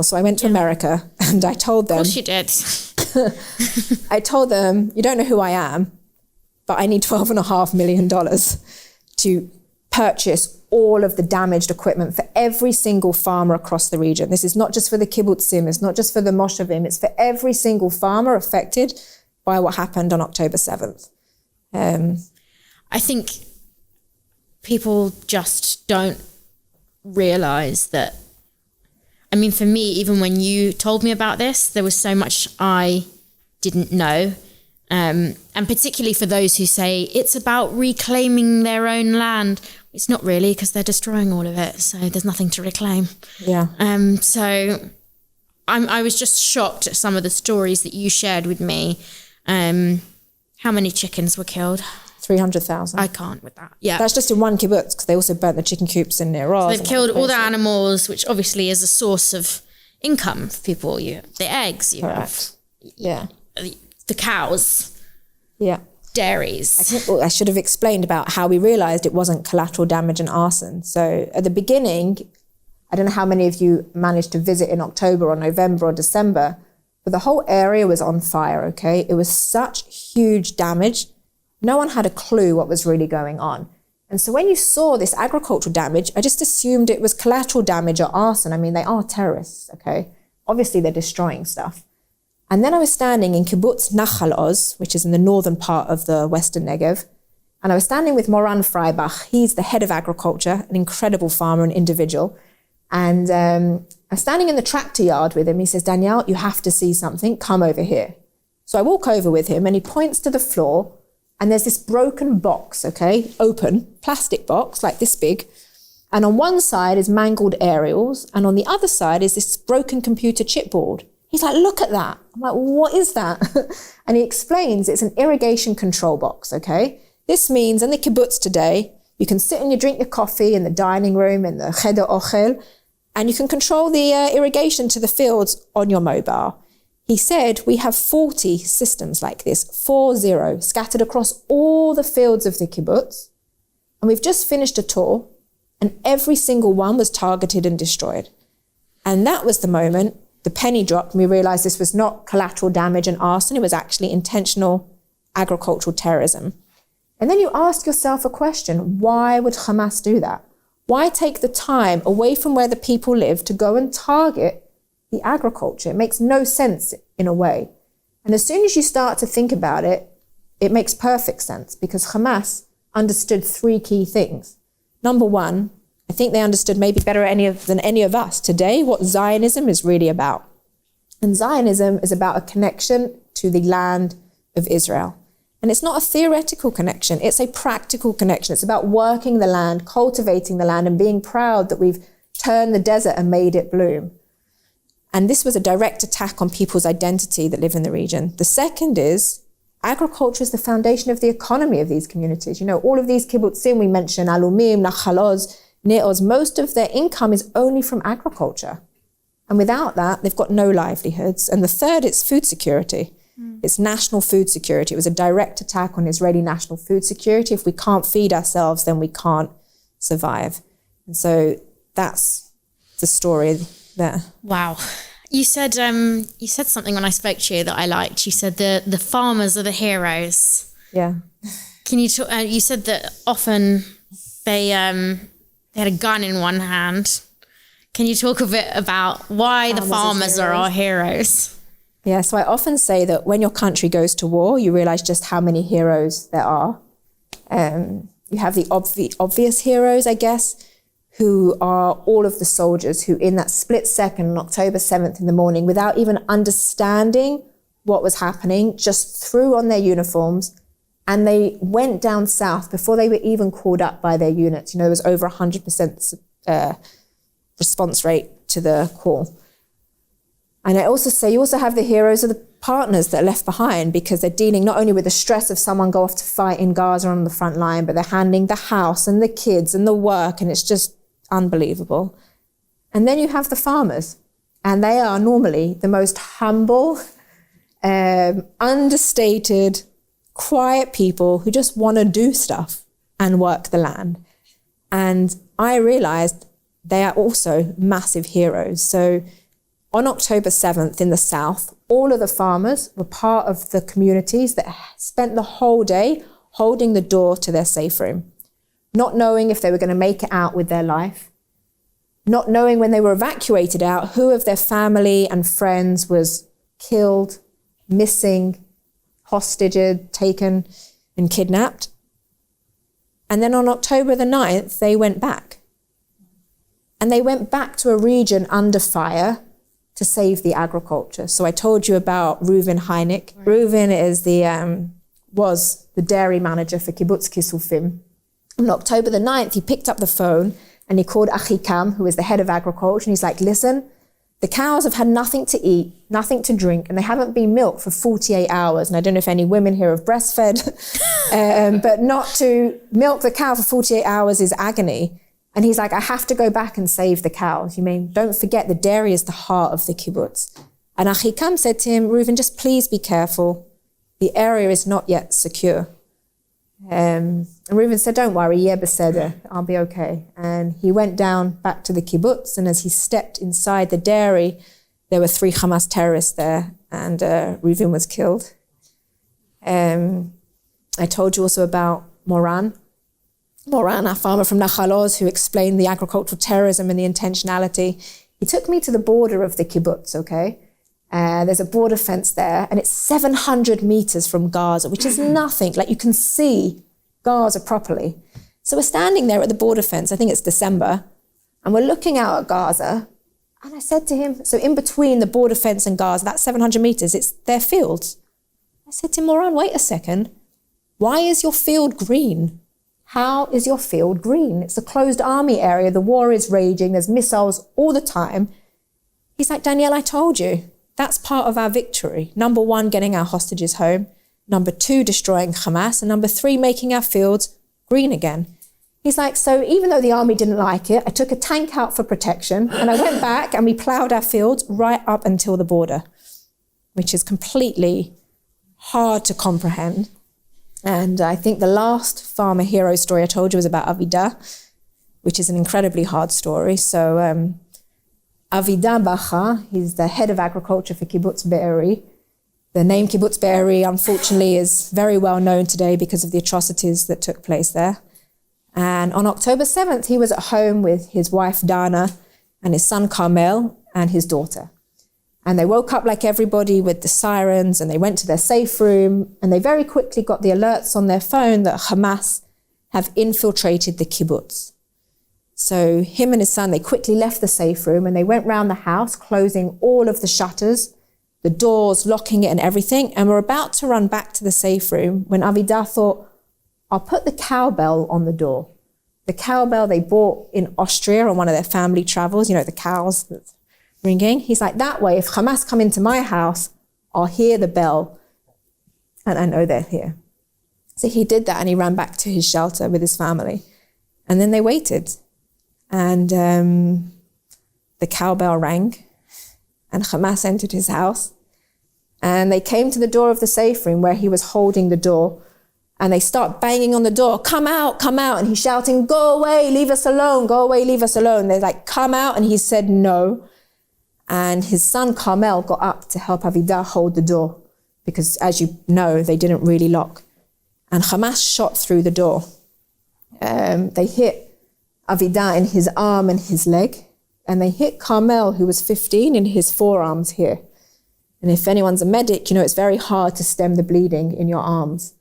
So I went to America and I told them. Of course you did. I told them, you don't know who I am, but I need $12.5 million to purchase all of the damaged equipment for every single farmer across the region. This is not just for the kibbutzim, it's not just for the moshavim, it's for every single farmer affected by what happened on October 7th. I think people just don't realize that. I mean, for me, even when you told me about this, there was so much I didn't know. And particularly for those who say it's about reclaiming their own land. It's not really, because they're destroying all of it. So there's nothing to reclaim. Yeah. So I was just shocked at some of the stories that you shared with me. How many chickens were killed? 300,000. I can't with that. Yeah. That's just in one kibbutz, because they also burnt the chicken coops in Near Oz. So they've killed all the animals, which obviously is a source of income for people. You have the eggs, you have the cows. Yeah. Dairies. I should have explained about how we realized it wasn't collateral damage and arson. So at the beginning, I don't know how many of you managed to visit in October or November or December, but the whole area was on fire, okay? It was such huge damage. No one had a clue what was really going on. And so when you saw this agricultural damage, I just assumed it was collateral damage or arson. I mean, they are terrorists, okay? Obviously, they're destroying stuff. And then I was standing in kibbutz Nachal Oz, which is in the northern part of the Western Negev. And I was standing with Moran Freibach. He's the head of agriculture, an incredible farmer and individual. And I was standing in the tractor yard with him. He says, Danielle, you have to see something. Come over here. So I walk over with him and he points to the floor. And there's this broken box, okay, open, plastic box, like this big. And on one side is mangled aerials. And on the other side is this broken computer chipboard. He's like, look at that. I'm like, what is that? And he explains it's an irrigation control box, okay? This means in the kibbutz today, you can sit and you drink your coffee in the dining room, in the cheder ochel, and you can control the irrigation to the fields on your mobile. He said, we have 40 systems like this, 40, scattered across all the fields of the kibbutz. And we've just finished a tour, and every single one was targeted and destroyed. And that was the moment the penny dropped, and we realized this was not collateral damage and arson, it was actually intentional agricultural terrorism. And then you ask yourself a question, why would Hamas do that? Why take the time away from where the people live to go and target the agriculture? It makes no sense in a way. And as soon as you start to think about it, it makes perfect sense, because Hamas understood 3 key things. Number one, I think they understood maybe better than any of us today what Zionism is really about. And Zionism is about a connection to the land of Israel. And it's not a theoretical connection, it's a practical connection. It's about working the land, cultivating the land, and being proud that we've turned the desert and made it bloom. And this was a direct attack on people's identity that live in the region. The second is, agriculture is the foundation of the economy of these communities. You know, all of these kibbutzim we mentioned, Alumim, Nachal Oz, Near Oz, most of their income is only from agriculture. And without that, they've got no livelihoods. And the third is food security. It's national food security. It was a direct attack on Israeli national food security. If we can't feed ourselves, then we can't survive. And so that's the story there. Wow. You said something when I spoke to you that I liked. You said the farmers are the heroes. Yeah. Can you talk? You said that often they had a gun in one hand. Can you talk a bit about why the farmers are our heroes? Yeah, so I often say that when your country goes to war, you realize just how many heroes there are. You have the obvious heroes, I guess, who are all of the soldiers who in that split second on October 7th in the morning, without even understanding what was happening, just threw on their uniforms and they went down south before they were even called up by their units. You know, there was over 100% response rate to the call. And I also say you also have the heroes of the partners that are left behind, because they're dealing not only with the stress of someone go off to fight in Gaza on the front line, but they're handling the house and the kids and the work, and it's just unbelievable. And then you have the farmers, and they are normally the most humble, understated, quiet people who just want to do stuff and work the land. And I realized they are also massive heroes. So on October 7th in the south, all of the farmers were part of the communities that spent the whole day holding the door to their safe room, not knowing if they were going to make it out with their life, not knowing when they were evacuated out who of their family and friends was killed, missing, hostage, taken and kidnapped. And then on October the 9th, they went back. And they went back to a region under fire to save the agriculture. So I told you about Reuven Heineck. Right. Reuven is was the dairy manager for Kibbutz Kisufim. On October the 9th, he picked up the phone and he called Achikam, who was the head of agriculture, and he's like, listen, the cows have had nothing to eat, nothing to drink, and they haven't been milked for 48 hours. And I don't know if any women here have breastfed, but not to milk the cow for 48 hours is agony. And he's like, I have to go back and save the cows. You mean, don't forget the dairy is the heart of the kibbutz. And Achikam said to him, Reuven, just please be careful. The area is not yet secure. And Reuven said, don't worry, yeah, beseder, I'll be okay. And he went down back to the kibbutz, and as he stepped inside the dairy, there were 3 Hamas terrorists there, and Reuven was killed. I told you also about Moran, a farmer from Nachal Oz, who explained the agricultural terrorism and the intentionality. He took me to the border of the kibbutz, okay? There's a border fence there, and it's 700 meters from Gaza, which is nothing. Like, you can see Gaza properly. So we're standing there at the border fence, I think it's December, and we're looking out at Gaza. And I said to him, so in between the border fence and Gaza, that's 700 meters, it's their fields. I said to him, Moran, wait a second. Why is your field green? How is your field green? It's a closed army area. The war is raging. There's missiles all the time. He's like, Danielle, I told you. That's part of our victory. Number 1, getting our hostages home. Number 2, destroying Hamas. And number 3, making our fields green again. He's like, so even though the army didn't like it, I took a tank out for protection and I went back and we plowed our fields right up until the border, which is completely hard to comprehend. And I think the last farmer hero story I told you was about Avida, which is an incredibly hard story. So Avida Bacha, he's the head of agriculture for Kibbutz Be'eri. The name Kibbutz Be'eri, unfortunately, is very well known today because of the atrocities that took place there. And on October 7th, he was at home with his wife, Dana, and his son, Carmel, and his daughter. And they woke up like everybody with the sirens, and they went to their safe room, and they very quickly got the alerts on their phone that Hamas have infiltrated the kibbutz. So him and his son, they quickly left the safe room, and they went round the house, closing all of the shutters, the doors, locking it and everything, and were about to run back to the safe room when Avida thought, I'll put the cowbell on the door. The cowbell they bought in Austria on one of their family travels, you know, the cows that's ringing. He's like, that way, if Hamas come into my house, I'll hear the bell and I know they're here. So he did that, and he ran back to his shelter with his family. And then they waited, and the cowbell rang, and Hamas entered his house, And they came to the door of the safe room where he was holding the door. And they start banging on the door, come out, come out. And he's shouting, go away, leave us alone, go away, leave us alone. They're like, come out. And he said no. And his son Carmel got up to help Avida hold the door because, as you know, they didn't really lock. And Hamas shot through the door. They hit Avida in his arm and his leg. And they hit Carmel, who was 15, in his forearms here. And if anyone's a medic, you know it's very hard to stem the bleeding in your arms.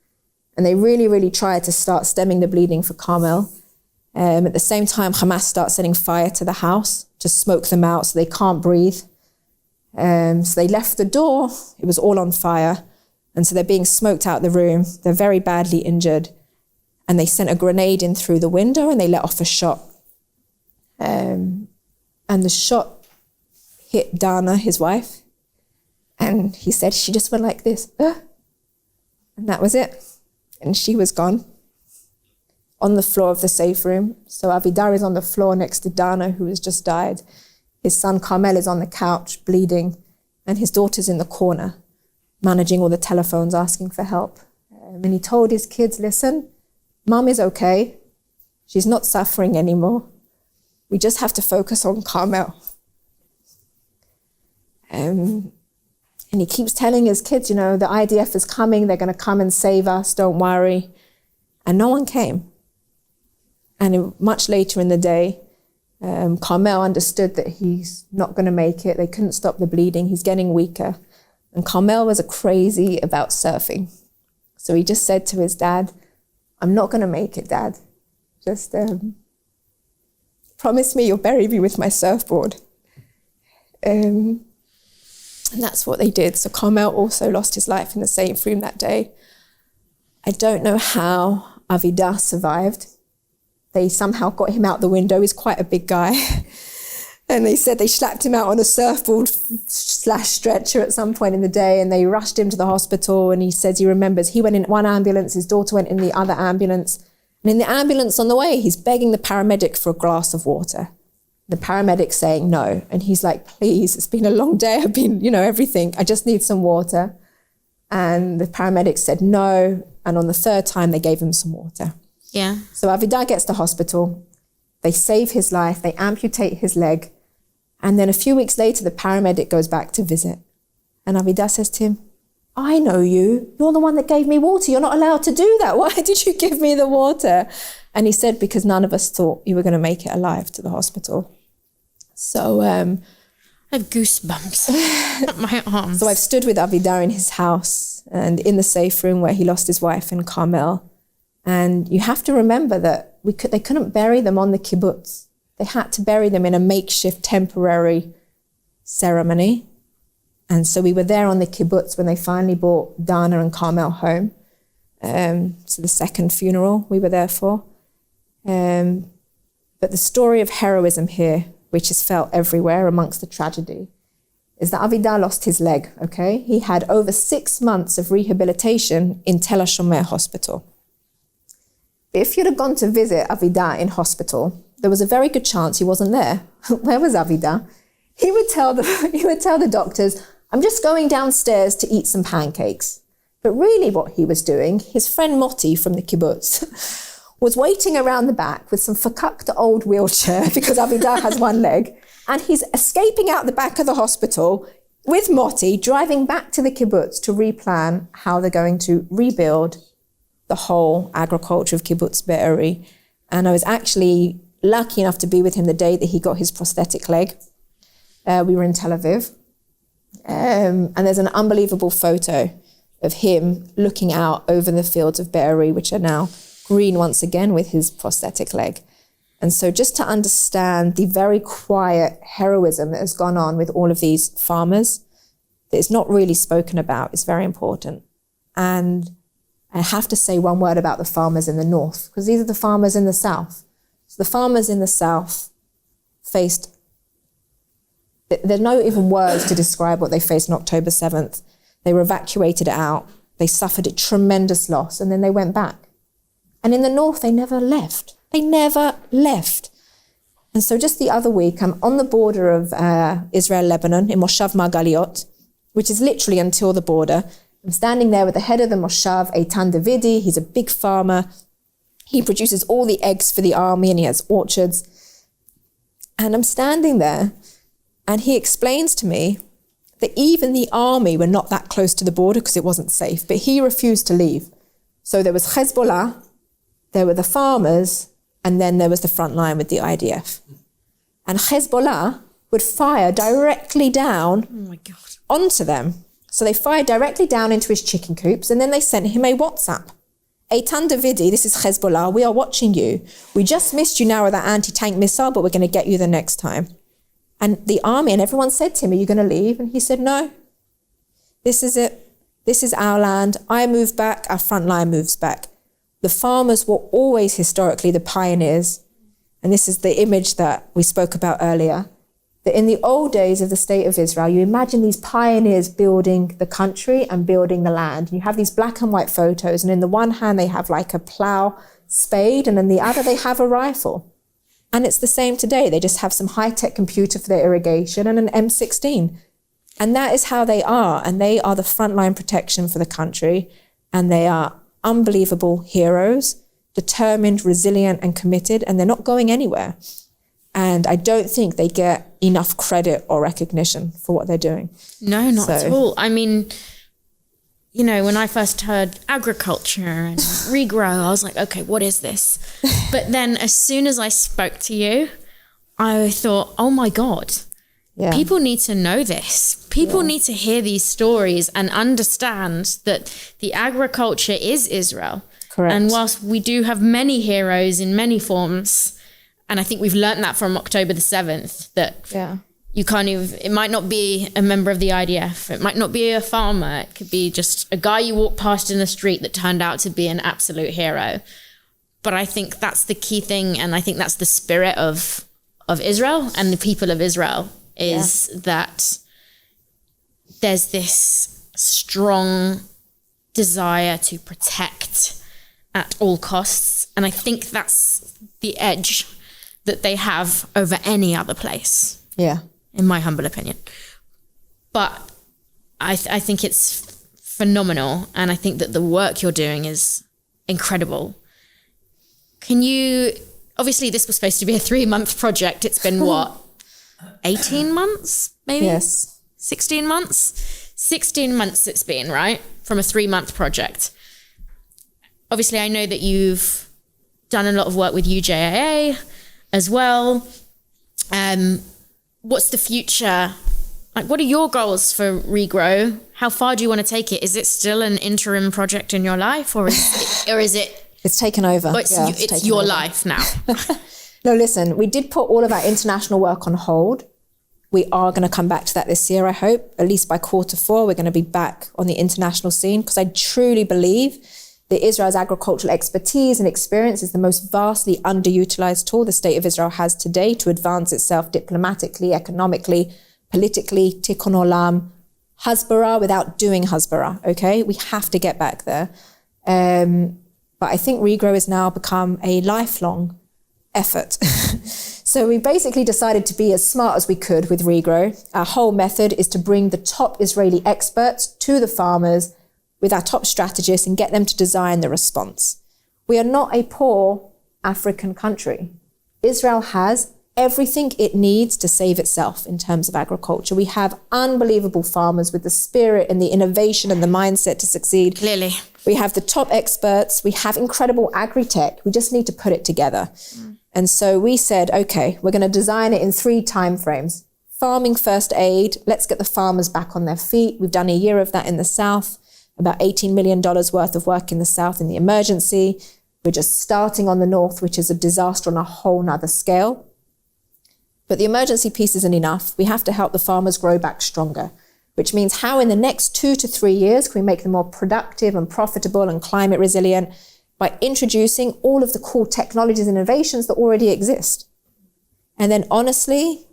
And they really, really tried to start stemming the bleeding for Carmel. At the same time, Hamas starts setting fire to the house to smoke them out so they can't breathe. So they left the door. It was all on fire. And so they're being smoked out the room. They're very badly injured. And they sent a grenade in through the window and they let off a shot. And the shot hit Dana, his wife. And he said she just went like this. And that was it. And she was gone on the floor of the safe room. So Avidar is on the floor next to Dana, who has just died. His son Carmel is on the couch, bleeding. And his daughter's in the corner, managing all the telephones, asking for help. And he told his kids, listen, Mum is okay. She's not suffering anymore. We just have to focus on Carmel. And he keeps telling his kids, you know, the IDF is coming, they're going to come and save us, don't worry. And no one came. And much later in the day, Carmel understood that he's not going to make it. They couldn't stop the bleeding. He's getting weaker. And Carmel was crazy about surfing. So he just said to his dad, I'm not going to make it, Dad. Just promise me you'll bury me with my surfboard. And that's what they did. So Carmel also lost his life in the safe room that day. I don't know how Avida survived. They somehow got him out the window. He's quite a big guy. And they said they slapped him out on a surfboard / stretcher at some point in the day, and they rushed him to the hospital. And he says he remembers he went in one ambulance, his daughter went in the other ambulance. And in the ambulance on the way, he's begging the paramedic for a glass of water. The paramedic's saying no. And he's like, please, it's been a long day. I've been, you know, everything. I just need some water. And the paramedic said no. And on the third time, they gave him some water. Yeah. So Avida gets to hospital. They save his life. They amputate his leg. And then a few weeks later, the paramedic goes back to visit. And Avida says to him, I know you. You're the one that gave me water. You're not allowed to do that. Why did you give me the water? And he said, because none of us thought you were going to make it alive to the hospital. So I have goosebumps up my arms. So I've stood with Avidar in his house and in the safe room where he lost his wife and Carmel. And you have to remember that they couldn't bury them on the kibbutz. They had to bury them in a makeshift temporary ceremony. And so we were there on the kibbutz when they finally brought Dana and Carmel home. So the second funeral we were there for. But the story of heroism here, which is felt everywhere amongst the tragedy, is that Avida lost his leg, okay? He had over 6 months of rehabilitation in Tel HaShomer Hospital. But if you'd have gone to visit Avida in hospital, there was a very good chance he wasn't there. Where was Avida? He would tell the doctors, I'm just going downstairs to eat some pancakes. But really what he was doing, his friend Moti from the kibbutz, was waiting around the back with some fakakta old wheelchair because Avida has one leg, and he's escaping out the back of the hospital with Moti, driving back to the kibbutz to replan how they're going to rebuild the whole agriculture of kibbutz Be'eri. And I was actually lucky enough to be with him the day that he got his prosthetic leg. We were in Tel Aviv. And there's an unbelievable photo of him looking out over the fields of Be'eri, which are now green once again with his prosthetic leg. And so just to understand the very quiet heroism that has gone on with all of these farmers, that is not really spoken about, is very important. And I have to say one word about the farmers in the north, because these are the farmers in the south. So the farmers in the south faced, there are no even words to describe what they faced on October 7th. They were evacuated out, they suffered a tremendous loss, and then they went back. And in the north, they never left. They never left. And so just the other week, I'm on the border of Israel-Lebanon in Moshav Margaliot, which is literally until the border. I'm standing there with the head of the Moshav, Eitan Davidi. He's a big farmer. He produces all the eggs for the army and he has orchards. And I'm standing there and he explains to me that even the army were not that close to the border because it wasn't safe, but he refused to leave. So there was Hezbollah, there were the farmers, and then there was the front line with the IDF. And Hezbollah would fire directly down onto them. So they fired directly down into his chicken coops, and then they sent him a WhatsApp. Eitan Davidi, this is Hezbollah, we are watching you. We just missed you now with that anti-tank missile, but we're going to get you the next time. And the army and everyone said to him, are you going to leave? And he said, no, this is it. This is our land. I move back, our front line moves back. The farmers were always historically the pioneers. And this is the image that we spoke about earlier. That in the old days of the state of Israel, you imagine these pioneers building the country and building the land. You have these black and white photos, and in the one hand they have like a plow spade, and in the other they have a rifle. And it's the same today. They just have some high-tech computer for their irrigation and an M16. And that is how they are. And they are the frontline protection for the country. And they are unbelievable heroes, determined, resilient, and committed, and they're not going anywhere. And I don't think they get enough credit or recognition for what they're doing. No, not at all. I mean, you know, when I first heard agriculture and regrow, I was like, okay, what is this? But then as soon as I spoke to you, I thought, oh my God, people need to know this. People need to hear these stories and understand that the agriculture is Israel. Correct. And whilst we do have many heroes in many forms, and I think we've learned that from October the 7th, that you can't even, it might not be a member of the IDF. It might not be a farmer. It could be just a guy you walk past in the street that turned out to be an absolute hero. But I think that's the key thing. And I think that's the spirit of Israel and the people of Israel is that there's this strong desire to protect at all costs. And I think that's the edge that they have over any other place. Yeah. In my humble opinion. But I think it's phenomenal. And I think that the work you're doing is incredible. Can you, obviously this was supposed to be a 3-month project. It's been what, 18 months maybe? Yes. 16 months? 16 months it's been, right? From a 3-month project. Obviously I know that you've done a lot of work with UJAA as well. What's the future? Like, what are your goals for Regrow? How far do you want to take it? Is it still an interim project in your life, or is it? It's taken over. It's your life now. No, listen, we did put all of our international work on hold. We are going to come back to that this year, I hope. At least by Q4, we're going to be back on the international scene, because I truly believe that Israel's agricultural expertise and experience is the most vastly underutilized tool the state of Israel has today to advance itself diplomatically, economically, politically, tikkun olam, hasbara without doing hasbara, okay? We have to get back there. But I think Regrow has now become a lifelong effort. So we basically decided to be as smart as we could with Regrow. Our whole method is to bring the top Israeli experts to the farmers with our top strategists and get them to design the response. We are not a poor African country. Israel has everything it needs to save itself in terms of agriculture. We have unbelievable farmers with the spirit and the innovation and the mindset to succeed. Clearly. We have the top experts. We have incredible agri-tech. We just need to put it together. And so we said, okay, we're going to design it in 3 time frames. Farming first aid. Let's get the farmers back on their feet. We've done a year of that in the South. About $18 million worth of work in the South in the emergency. We're just starting on the North, which is a disaster on a whole nother scale. But the emergency piece isn't enough. We have to help the farmers grow back stronger, which means how in the next 2 to 3 years can we make them more productive and profitable and climate resilient by introducing all of the cool technologies and innovations that already exist. And then honestly,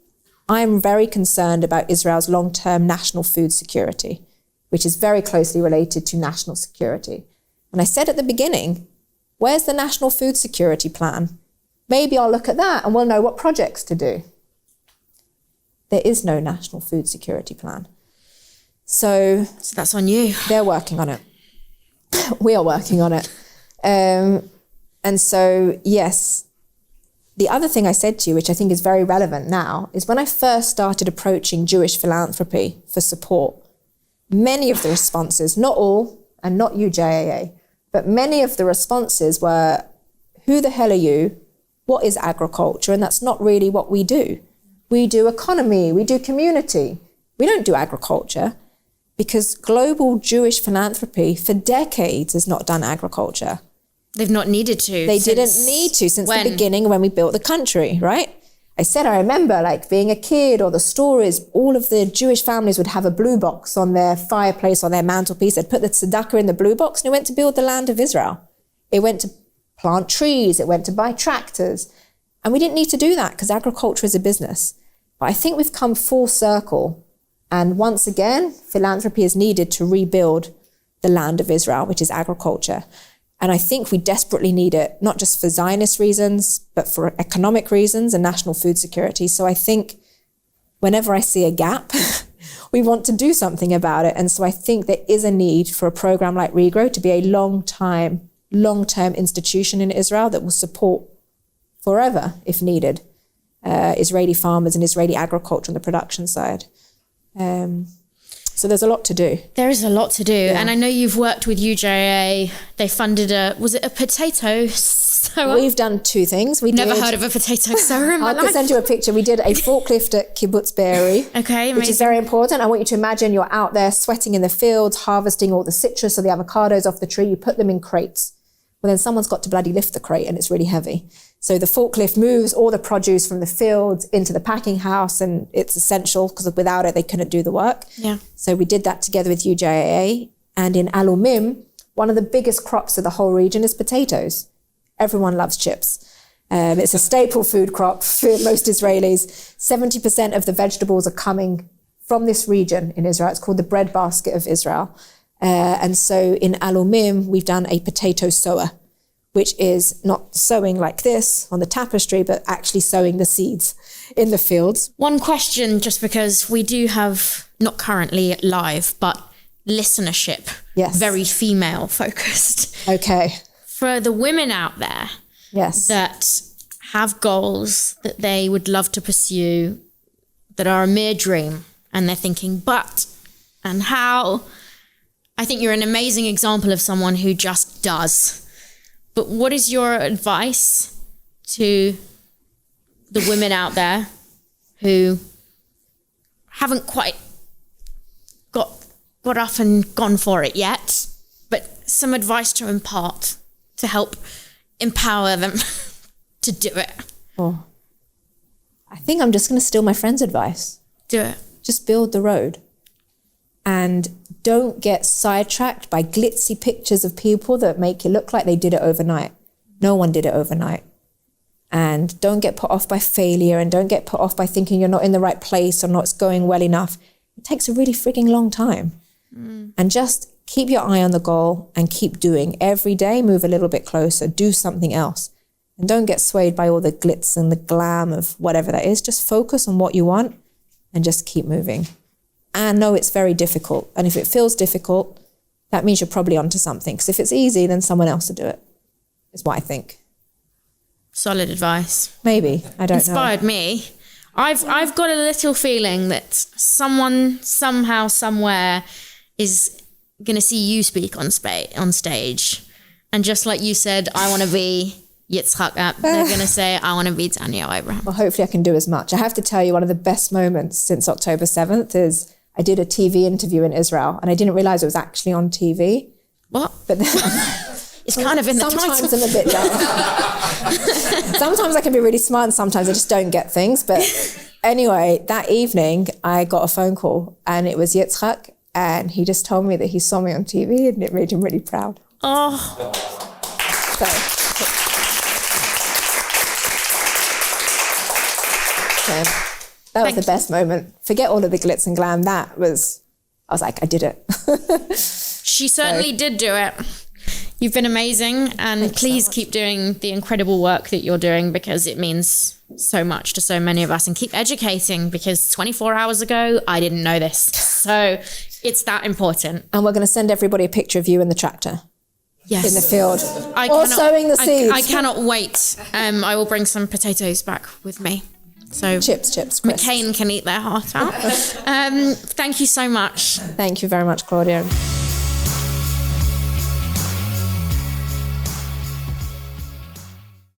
I'm very concerned about Israel's long-term national food security, which is very closely related to national security. And I said at the beginning, where's the national food security plan? Maybe I'll look at that and we'll know what projects to do. There is no national food security plan. So that's on you. They're working on it. We are working on it. And so, yes, the other thing I said to you, which I think is very relevant now, is when I first started approaching Jewish philanthropy for support, many of the responses, not all, and not you, JAA, but many of the responses were, who the hell are you? What is agriculture? And that's not really what we do. We do economy, we do community. We don't do agriculture, because global Jewish philanthropy for decades has not done agriculture. They've not needed to. They didn't need to since the beginning when we built the country, right? I remember like being a kid, or the stories, all of the Jewish families would have a blue box on their fireplace, on their mantelpiece. They'd put the tzedakah in the blue box, and it went to build the land of Israel. It went to plant trees. It went to buy tractors. And we didn't need to do that because agriculture is a business. But I think we've come full circle. And once again, philanthropy is needed to rebuild the land of Israel, which is agriculture. And I think we desperately need it, not just for Zionist reasons, but for economic reasons and national food security. So I think whenever I see a gap, we want to do something about it. And so I think there is a need for a program like Regrow to be a long-term institution in Israel that will support forever, if needed, Israeli farmers and Israeli agriculture on the production side. So there's a lot to do. There is a lot to do. Yeah. And I know you've worked with UJA. They funded was it a potato sower? We've done two things. Never heard of a potato sower in my I life. can send you a picture. We did a forklift at Kibbutz Be'eri, okay, which is very important. I want you to imagine you're out there sweating in the fields, harvesting all the citrus or the avocados off the tree. You put them in crates. Well, then someone's got to bloody lift the crate, and it's really heavy. So the forklift moves all the produce from the fields into the packing house, and it's essential because without it, they couldn't do the work. Yeah. So we did that together with UJAA. And in Alumim, one of the biggest crops of the whole region is potatoes. Everyone loves chips. It's a staple food crop for most Israelis. 70% of the vegetables are coming from this region in Israel. It's called the breadbasket of Israel. And so in Alumim, we've done a potato sower, which is not sowing like this on the tapestry, but actually sowing the seeds in the fields. One question, just because we do have, not currently live, but listenership, Yes. very female focused. Okay. For the women out there Yes. that have goals that they would love to pursue that are a mere dream, and they're thinking, but, and how? I think you're an amazing example of someone who just does. But what is your advice to the women out there who haven't quite got up and gone for it yet, but some advice to impart to help empower them to do it? Oh. I think I'm just going to steal my friend's advice. Do it. Just build the road. And don't get sidetracked by glitzy pictures of people that make you look like they did it overnight. No one did it overnight. And don't get put off by failure, and don't get put off by thinking you're not in the right place or not going well enough. It takes a really frigging long time. And just keep your eye on the goal and keep doing. Every day, move a little bit closer, do something else. And don't get swayed by all the glitz and the glam of whatever that is. Just focus on what you want and just keep moving. And know it's very difficult. And if it feels difficult, that means you're probably onto something. Because if it's easy, then someone else will do it, is what I think. Solid advice. Maybe. I don't know. Inspired me. I've got a little feeling that someone, somehow, somewhere is going to see you speak on stage. And just like you said, I want to be Yitzhak. They're going to say, I want to be Danielle Abraham. Well, hopefully I can do as much. I have to tell you, one of the best moments since October 7th is I did a TV interview in Israel, and I didn't realize it was actually on TV. What? But then, It's kind of in the title. sometimes I'm a bit dumb. Sometimes I can be really smart, and sometimes I just don't get things. But anyway, that evening I got a phone call, and it was Yitzhak, and he just told me that he saw me on TV, and it made him really proud. Oh. So that was the best moment. Forget all of the glitz and glam. I was like, I did it. She certainly did do it. You've been amazing, and please keep doing the incredible work that you're doing, because it means so much to so many of us, and keep educating, because 24 hours ago, I didn't know this. So It's that important. And we're going to send everybody a picture of you in the tractor. Yes. In the field. I or sowing the seeds. I cannot wait. I will bring some potatoes back with me. So Chips. McCain can eat their heart out. Thank you so much. Thank you very much, Claudia.